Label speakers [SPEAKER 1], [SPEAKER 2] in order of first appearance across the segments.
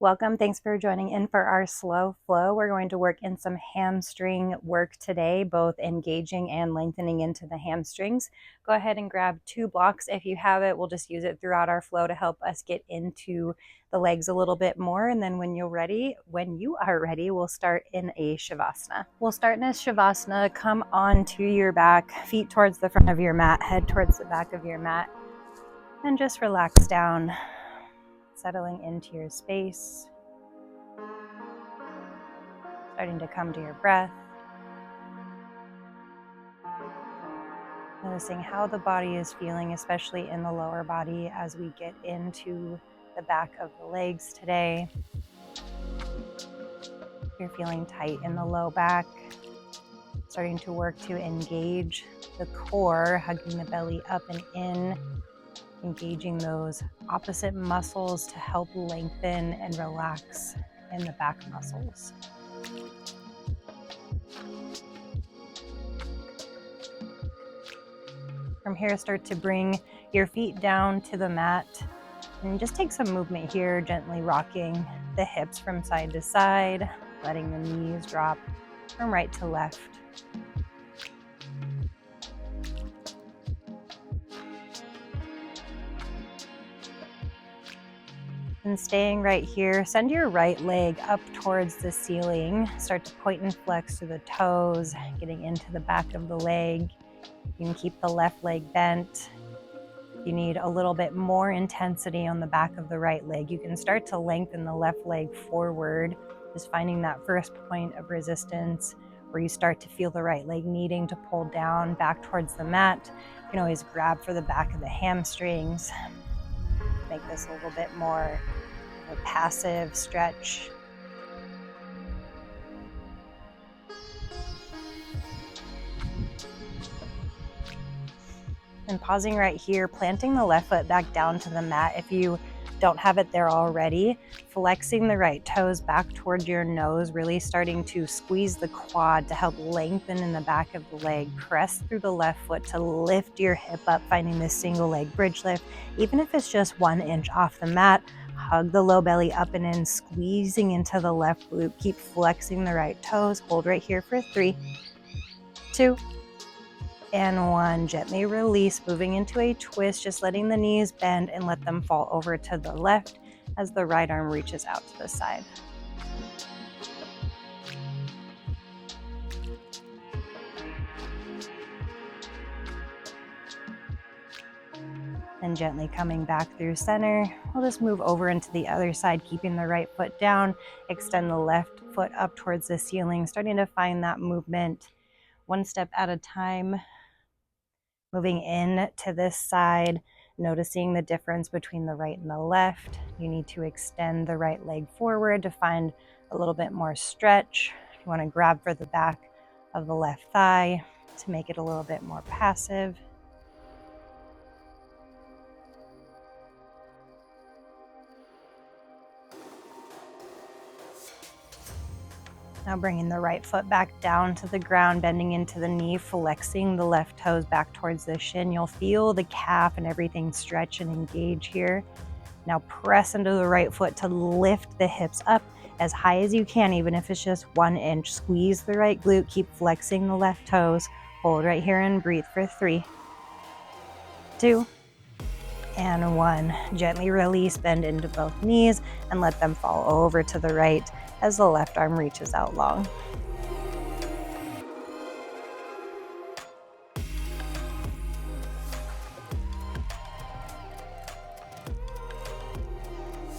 [SPEAKER 1] Welcome. Thanks for joining in for our slow flow. We're going to work in some hamstring work today, both engaging and lengthening into the hamstrings. Go ahead and grab 2 blocks if you have it. We'll just use it throughout our flow to help us get into the legs a little bit more. And then when you are ready, we'll start in a Shavasana. We'll start in a Shavasana. Come onto your back, feet towards the front of your mat, head towards the back of your mat, and just relax down, settling into your space, starting to come to your breath, noticing how the body is feeling, especially in the lower body as we get into the back of the legs today. You're feeling tight in the low back, starting to work to engage the core, hugging the belly up and in, engaging those opposite muscles to help lengthen and relax in the back muscles. From here, start to bring your feet down to the mat and just take some movement here, gently rocking the hips from side to side, letting the knees drop from right to left. And staying right here, send your right leg up towards the ceiling. Start to point and flex through the toes, getting into the back of the leg. You can keep the left leg bent. You need a little bit more intensity on the back of the right leg. You can start to lengthen the left leg forward, just finding that first point of resistance where you start to feel the right leg needing to pull down back towards the mat. You can always grab for the back of the hamstrings. Make this a little bit more of a passive stretch. And pausing right here, planting the left foot back down to the mat if you don't have it there already, flexing the right toes back toward your nose, really starting to squeeze the quad to help lengthen in the back of the leg. Press through the left foot to lift your hip up, finding this single leg bridge lift. Even if it's just 1 inch off the mat, hug the low belly up and in, squeezing into the left glute. Keep flexing the right toes. Hold right here for 3, 2, and 1. Gently release, moving into a twist, just letting the knees bend and let them fall over to the left as the right arm reaches out to the side. And gently coming back through center, we'll just move over into the other side, keeping the right foot down, extend the left foot up towards the ceiling, starting to find that movement 1 step at a time. Moving in to this side, noticing the difference between the right and the left. You need to extend the right leg forward to find a little bit more stretch. You want to grab for the back of the left thigh to make it a little bit more passive. Now bringing the right foot back down to the ground, bending into the knee, flexing the left toes back towards the shin. You'll feel the calf and everything stretch and engage here. Now press into the right foot to lift the hips up as high as you can, even if it's just 1 inch. Squeeze the right glute, keep flexing the left toes. Hold right here and breathe for 3, 2, and 1. Gently release, bend into both knees and let them fall over to the right as the left arm reaches out long.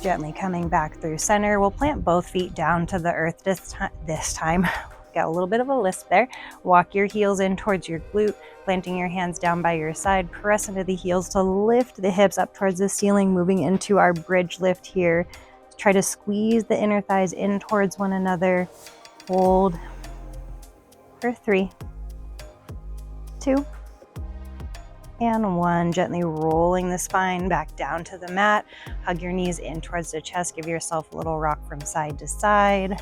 [SPEAKER 1] Gently coming back through center, we'll plant both feet down to the earth this time. Got a little bit of a lisp there. Walk your heels in towards your glute, planting your hands down by your side. Press into the heels to lift the hips up towards the ceiling, moving into our bridge lift here. Try to squeeze the inner thighs in towards one another. Hold for 3, 2, and 1. Gently rolling the spine back down to the mat. Hug your knees in towards the chest. Give yourself a little rock from side to side.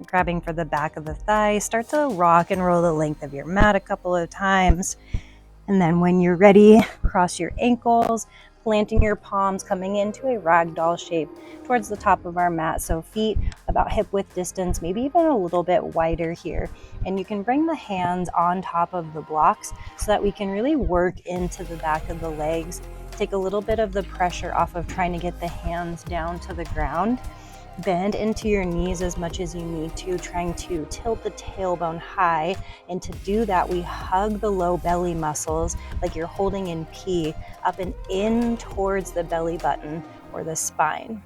[SPEAKER 1] Grabbing for the back of the thigh. Start to rock and roll the length of your mat a couple of times. And then when you're ready, cross your ankles, planting your palms, coming into a ragdoll shape towards the top of our mat. So feet about hip width distance, maybe even a little bit wider here. And you can bring the hands on top of the blocks so that we can really work into the back of the legs. Take a little bit of the pressure off of trying to get the hands down to the ground. Bend into your knees as much as you need to, trying to tilt the tailbone high. And to do that, we hug the low belly muscles like you're holding in P, up and in towards the belly button or the spine.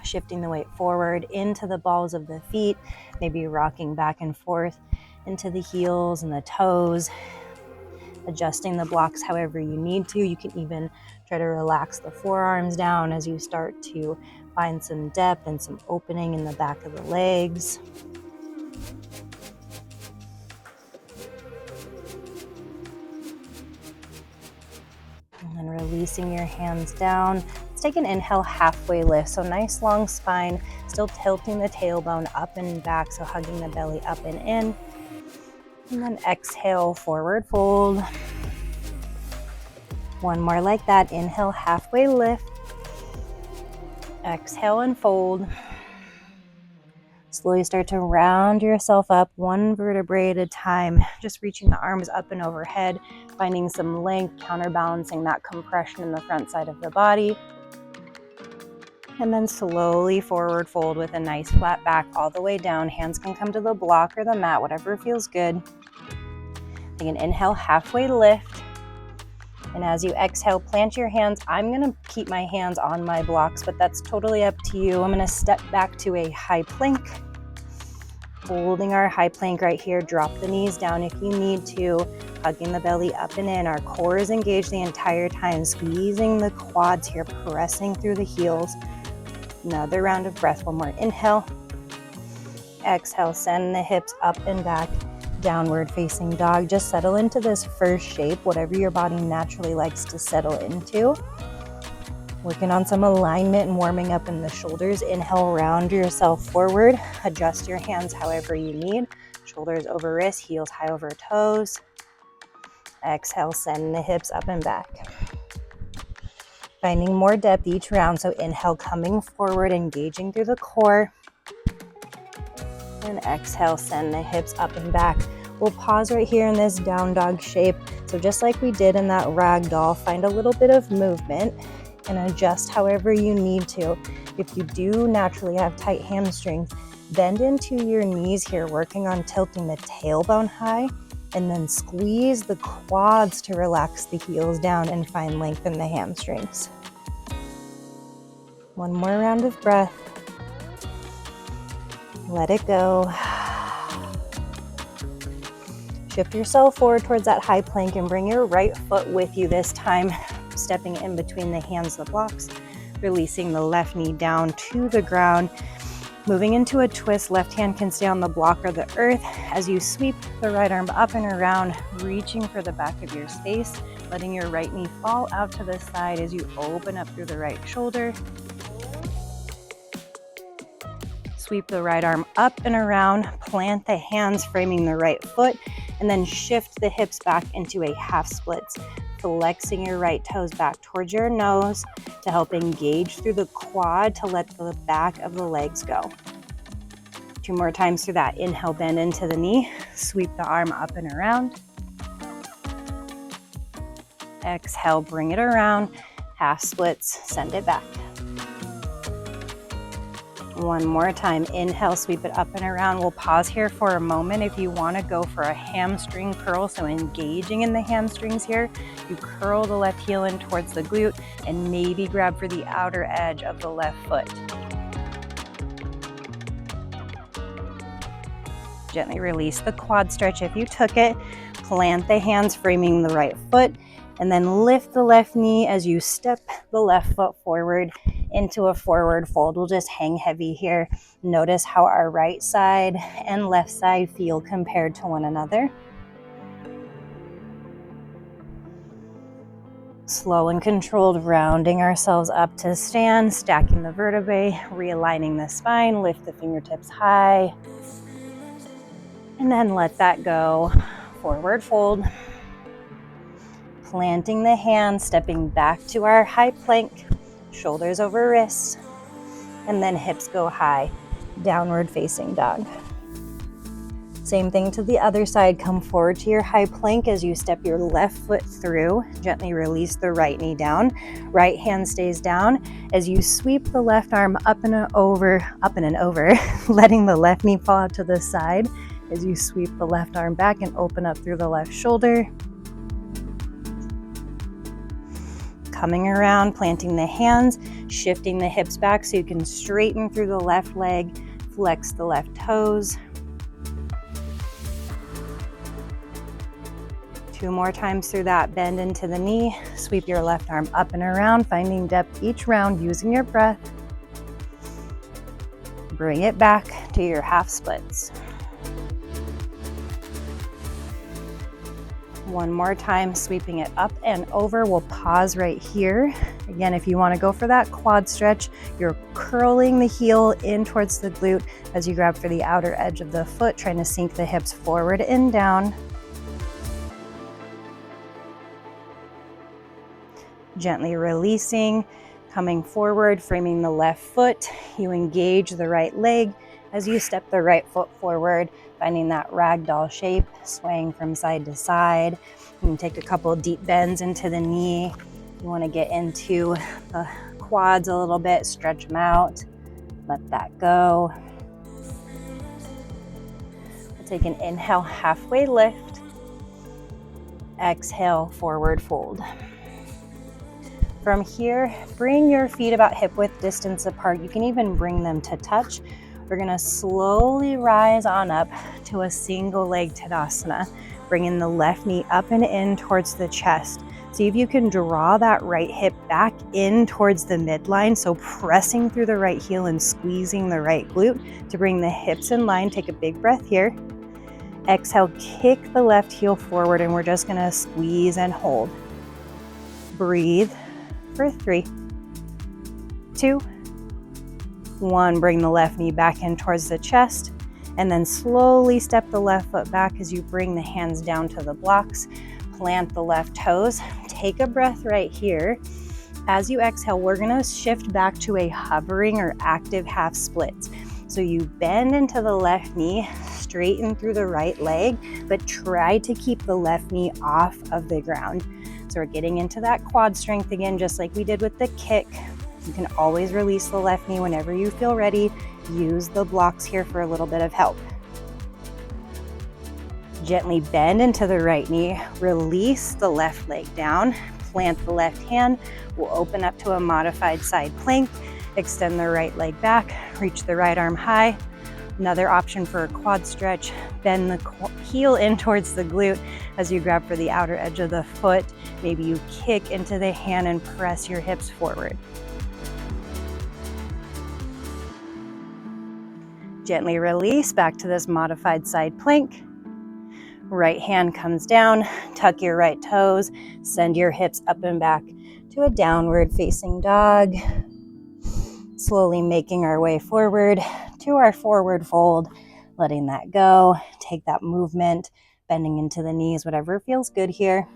[SPEAKER 1] Shifting the weight forward into the balls of the feet, maybe rocking back and forth into the heels and the toes, adjusting the blocks however you need to. You can even try to relax the forearms down as you start to find some depth and some opening in the back of the legs. And then releasing your hands down. Let's take an inhale, halfway lift. So nice long spine, still tilting the tailbone up and back, so hugging the belly up and in. And then exhale, forward fold. One more like that. Inhale, halfway lift. Exhale and fold. Slowly start to round yourself up one vertebrae at a time, just reaching the arms up and overhead, finding some length, counterbalancing that compression in the front side of the body. And then slowly forward fold with a nice flat back all the way down. Hands can come to the block or the mat, whatever feels good. Take an inhale, halfway lift. And as you exhale, plant your hands. I'm going to keep my hands on my blocks, but that's totally up to you. I'm going to step back to a high plank. Holding our high plank right here. Drop the knees down if you need to. Hugging the belly up and in. Our core is engaged the entire time. Squeezing the quads here, pressing through the heels. Another round of breath. One more inhale. Exhale, send the hips up and back. Downward facing dog. Just settle into this first shape, whatever your body naturally likes to settle into. Working on some alignment and warming up in the shoulders. Inhale, round yourself forward. Adjust your hands however you need. Shoulders over wrists, heels high over toes. Exhale, send the hips up and back. Finding more depth each round. So inhale, coming forward, engaging through the core. And exhale, send the hips up and back. We'll pause right here in this down dog shape. So just like we did in that rag doll, find a little bit of movement and adjust however you need to. If you do naturally have tight hamstrings, bend into your knees here, working on tilting the tailbone high, and then squeeze the quads to relax the heels down and find length in the hamstrings. One more round of breath. Let it go. Shift yourself forward towards that high plank and bring your right foot with you this time, stepping in between the hands, the blocks, releasing the left knee down to the ground. Moving into a twist, left hand can stay on the block or the earth as you sweep the right arm up and around, reaching for the back of your space, letting your right knee fall out to the side as you open up through the right shoulder. Sweep the right arm up and around, plant the hands, framing the right foot, and then shift the hips back into a half splits, flexing your right toes back towards your nose to help engage through the quad to let the back of the legs go. 2 more times through that. Inhale, bend into the knee, sweep the arm up and around. Exhale, bring it around, half splits, send it back. One more time. Inhale, sweep it up and around. We'll pause here for a moment. If you want to go for a hamstring curl, so engaging in the hamstrings here, you curl the left heel in towards the glute and maybe grab for the outer edge of the left foot. Gently release the quad stretch if you took it. Plant the hands, framing the right foot, and then lift the left knee as you step the left foot forward into a forward fold. We'll just hang heavy here. Notice how our right side and left side feel compared to one another. Slow and controlled, rounding ourselves up to stand, stacking the vertebrae, realigning the spine, lift the fingertips high, and then let that go. Forward fold. Planting the hands, stepping back to our high plank, shoulders over wrists, and then hips go high, downward facing dog. Same thing to the other side. Come forward to your high plank as you step your left foot through. Gently release the right knee down. Right hand stays down as you sweep the left arm up and over, letting the left knee fall out to the side as you sweep the left arm back and open up through the left shoulder. Coming around, planting the hands, shifting the hips back so you can straighten through the left leg, flex the left toes. 2 more times through that. Bend into the knee, sweep your left arm up and around, finding depth each round using your breath. Bring it back to your half splits. 1 more time, sweeping it up and over. We'll pause right here. Again, if you want to go for that quad stretch, you're curling the heel in towards the glute as you grab for the outer edge of the foot, trying to sink the hips forward and down. Gently releasing, coming forward, framing the left foot. You engage the right leg as you step the right foot forward, finding that ragdoll shape, swaying from side to side. You can take a couple deep bends into the knee. You want to get into the quads a little bit, stretch them out, let that go. We'll take an inhale, halfway lift. Exhale, forward fold. From here, bring your feet about hip width distance apart. You can even bring them to touch. We're gonna slowly rise on up to a single leg Tadasana, bringing the left knee up and in towards the chest. See if you can draw that right hip back in towards the midline, so pressing through the right heel and squeezing the right glute to bring the hips in line. Take a big breath here. Exhale, kick the left heel forward, and we're just gonna squeeze and hold. Breathe. For 3, 2, 1. Bring the left knee back in towards the chest, and then slowly step the left foot back as you bring the hands down to the blocks. Plant the left toes. Take a breath right here. As you exhale, we're gonna shift back to a hovering or active half splits. So you bend into the left knee, straighten through the right leg, but try to keep the left knee off of the ground. So we're getting into that quad strength again, just like we did with the kick. You can always release the left knee whenever you feel ready. Use the blocks here for a little bit of help. Gently bend into the right knee, release the left leg down, plant the left hand. We'll open up to a modified side plank, extend the right leg back, reach the right arm high. Another option for a quad stretch, bend the heel in towards the glute as you grab for the outer edge of the foot. Maybe you kick into the hand and press your hips forward. Gently release back to this modified side plank. Right hand comes down, tuck your right toes, send your hips up and back to a downward facing dog. Slowly making our way forward to our forward fold, letting that go. Take that movement, bending into the knees, whatever feels good here.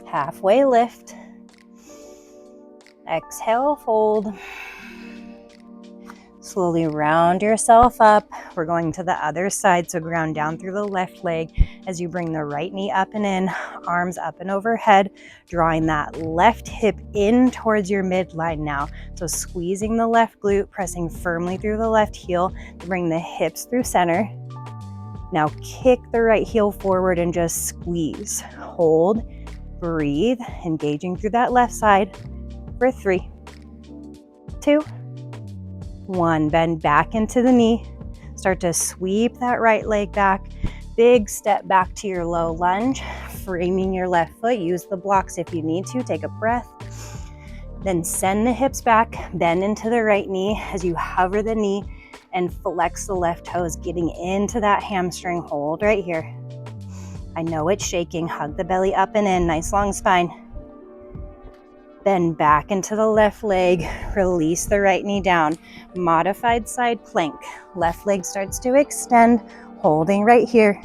[SPEAKER 1] Halfway lift. Exhale, fold. Slowly round yourself up. We're going to the other side, so ground down through the left leg as you bring the right knee up and in, arms up and overhead, drawing that left hip in towards your midline now. So squeezing the left glute, pressing firmly through the left heel to bring the hips through center. Now kick the right heel forward and just squeeze. Hold, breathe, engaging through that left side for 3, 2, 1. Bend back into the knee. Start to sweep that right leg back. Big step back to your low lunge, framing your left foot. Use the blocks if you need to. Take a breath. Then send the hips back, bend into the right knee as you hover the knee and flex the left toes, getting into that hamstring hold right here. I know it's shaking. Hug the belly up and in. Nice long spine. Bend back into the left leg, release the right knee down. Modified side plank. Left leg starts to extend, holding right here.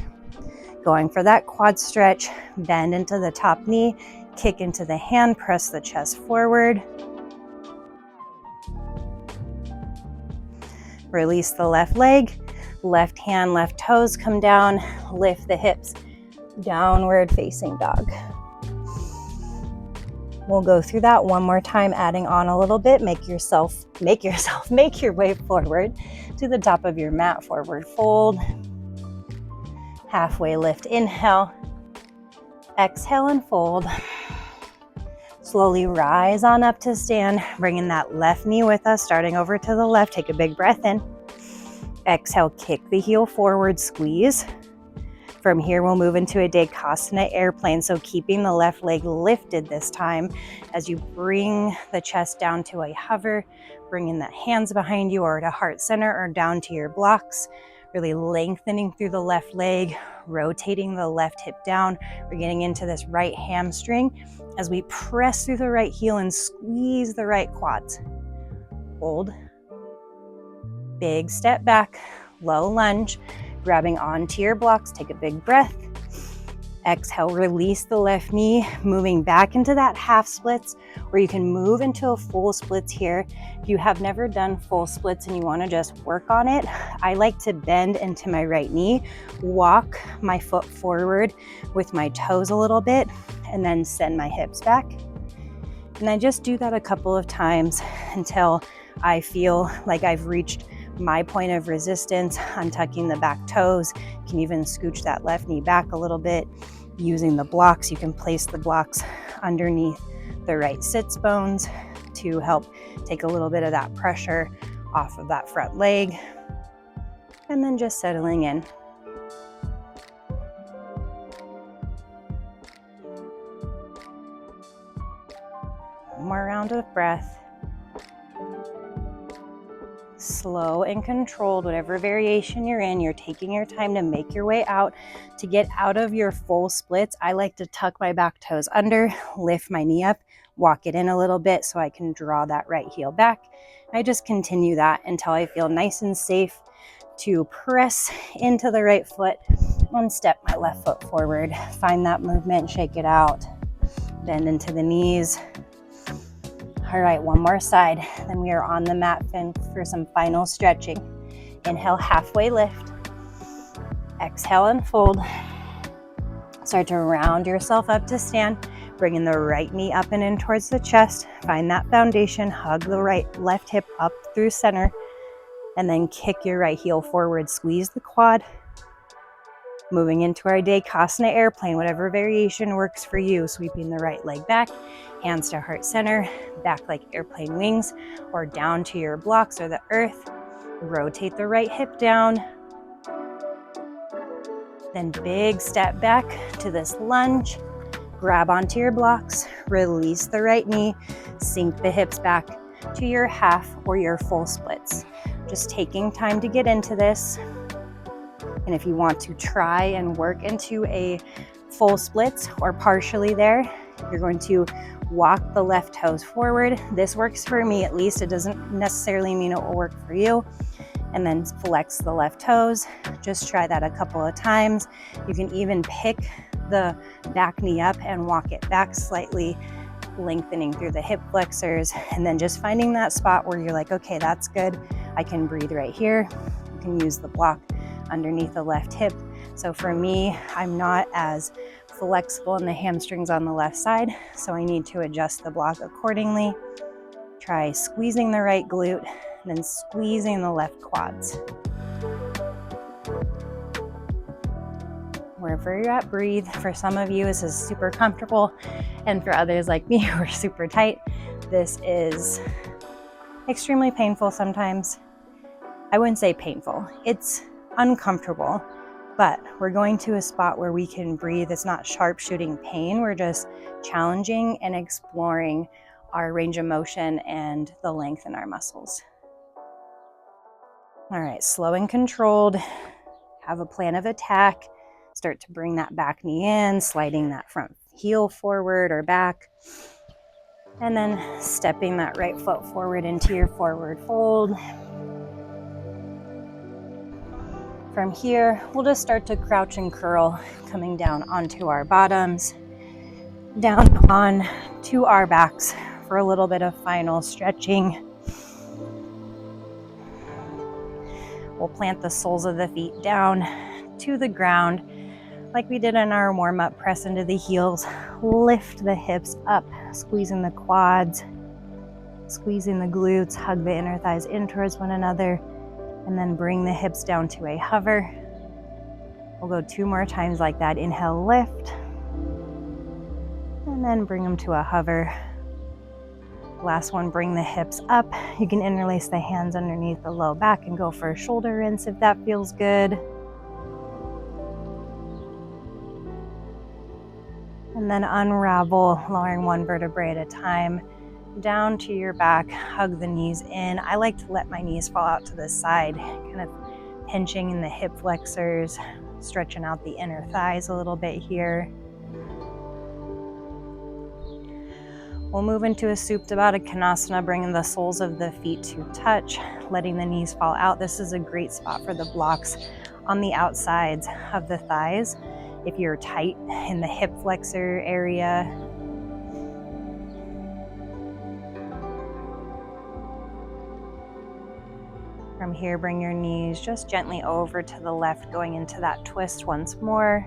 [SPEAKER 1] going for that quad stretch. Bend into the top knee, kick into the hand, press the chest forward. Release the left leg, left hand, left toes come down, lift the hips, downward facing dog. We'll go through that one more time, adding on a little bit. Make your way forward to the top of your mat, forward fold. Halfway lift, inhale, exhale and fold. Slowly rise on up to stand, bringing that left knee with us, starting over to the left. Take a big breath in. Exhale, kick the heel forward, squeeze. From here, we'll move into a Dekasana airplane. So keeping the left leg lifted this time as you bring the chest down to a hover, bringing the hands behind you or to heart center or down to your blocks, really lengthening through the left leg, rotating the left hip down. We're getting into this right hamstring as we press through the right heel and squeeze the right quads. Hold. Big step back, low lunge. Grabbing onto your blocks, take a big breath. Exhale, release the left knee, moving back into that half splits, where you can move into a full splits here. If you have never done full splits and you want to just work on it, I like to bend into my right knee, walk my foot forward with my toes a little bit, and then send my hips back. And I just do that a couple of times until I feel like I've reached my point of resistance. Untucking the back toes. You can even scooch that left knee back a little bit. Using the blocks, you can place the blocks underneath the right sits bones to help take a little bit of that pressure off of that front leg. And then just settling in. One more round of breath. Slow and controlled, whatever variation you're in, you're taking your time to make your way out. To get out of your full splits, I like to tuck my back toes under, lift my knee up, walk it in a little bit so I can draw that right heel back. I just continue that until I feel nice and safe to press into the right foot and step my left foot forward. Find that movement, shake it out, bend into the knees. All right, one more side. Then we are on the mat for some final stretching. Inhale, halfway lift. Exhale and fold. Start to round yourself up to stand. Bringing the right knee up and in towards the chest. Find that foundation. Hug the left hip up through center. And then kick your right heel forward. Squeeze the quad. Moving into our Dekasana airplane, whatever variation works for you. Sweeping the right leg back, hands to heart center, back like airplane wings, or down to your blocks or the earth. Rotate the right hip down. Then big step back to this lunge. Grab onto your blocks, release the right knee, sink the hips back to your half or your full splits. Just taking time to get into this. And if you want to try and work into a full splits or partially there, you're going to walk the left toes forward. This works for me at least. It doesn't necessarily mean it will work for you. And then flex the left toes. Just try that a couple of times. You can even pick the back knee up and walk it back slightly, lengthening through the hip flexors, and then just finding that spot where you're like, okay, that's good. I can breathe right here. You can use the block underneath the left hip. So for me, I'm not as flexible in the hamstrings on the left side, so I need to adjust the block accordingly. Try squeezing the right glute and then squeezing the left quads. Wherever you're at, breathe. For some of you, this is super comfortable, and for others like me who are super tight, this is extremely painful sometimes. I wouldn't say painful, it's uncomfortable, but we're going to a spot where we can breathe. It's not sharp shooting pain. We're just challenging and exploring our range of motion and the length in our muscles. All right, slow and controlled. Have a plan of attack. Start to bring that back knee in, sliding that front heel forward or back, and then stepping that right foot forward into your forward fold. From here, we'll just start to crouch and curl, coming down onto our bottoms, down on to our backs for a little bit of final stretching. We'll plant the soles of the feet down to the ground like we did in our warm-up. Press into the heels, lift the hips up, squeezing the quads, squeezing the glutes, hug the inner thighs in towards one another, and then bring the hips down to a hover. We'll go 2 more times like that. Inhale, lift, and then bring them to a hover. Last one, bring the hips up. You can interlace the hands underneath the low back and go for a shoulder rinse if that feels good. And then unravel, lowering 1 vertebrae at a time, down to your back, hug the knees in. I like to let my knees fall out to the side, kind of pinching in the hip flexors, stretching out the inner thighs a little bit here. We'll move into a Supta Baddha Konasana, bringing the soles of the feet to touch, letting the knees fall out. This is a great spot for the blocks on the outsides of the thighs. If you're tight in the hip flexor area, from here, bring your knees just gently over to the left, going into that twist once more.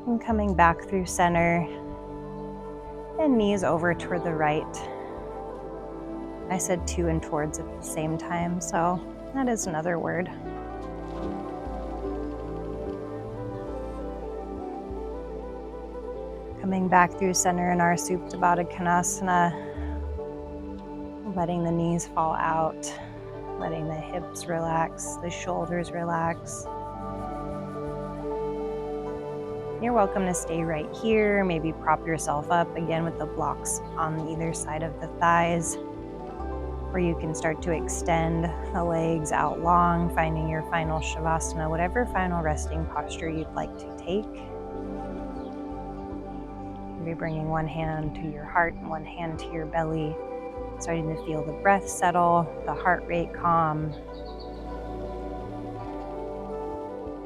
[SPEAKER 1] And coming back through center, and knees over toward the right. I said to and towards at the same time, so that is another word. Coming back through center in our Supta Baddha Konasana, letting the knees fall out, letting the hips relax, the shoulders relax. You're welcome to stay right here, maybe prop yourself up again with the blocks on either side of the thighs, or you can start to extend the legs out long, finding your final Shavasana, whatever final resting posture you'd like to take. Maybe bringing one hand to your heart and one hand to your belly, starting to feel the breath settle, the heart rate calm.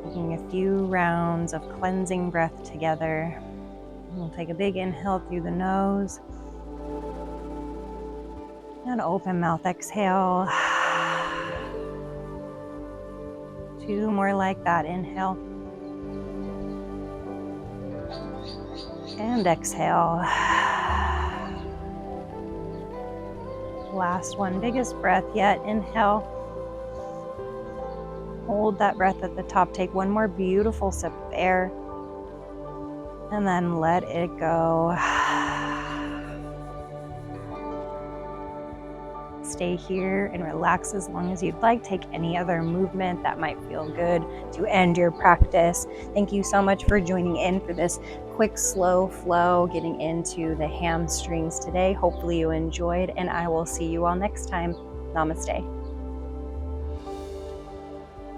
[SPEAKER 1] Taking a few rounds of cleansing breath together. We'll take a big inhale through the nose. And open mouth exhale. 2 more like that. Inhale. And exhale. Last one, biggest breath yet. Inhale. Hold that breath at the top. Take one more beautiful sip of air. And then let it go. Stay here and relax as long as you'd like. Take any other movement that might feel good to end your practice. Thank you so much for joining in for this quick, slow flow, getting into the hamstrings today. Hopefully you enjoyed, and I will see you all next time. Namaste.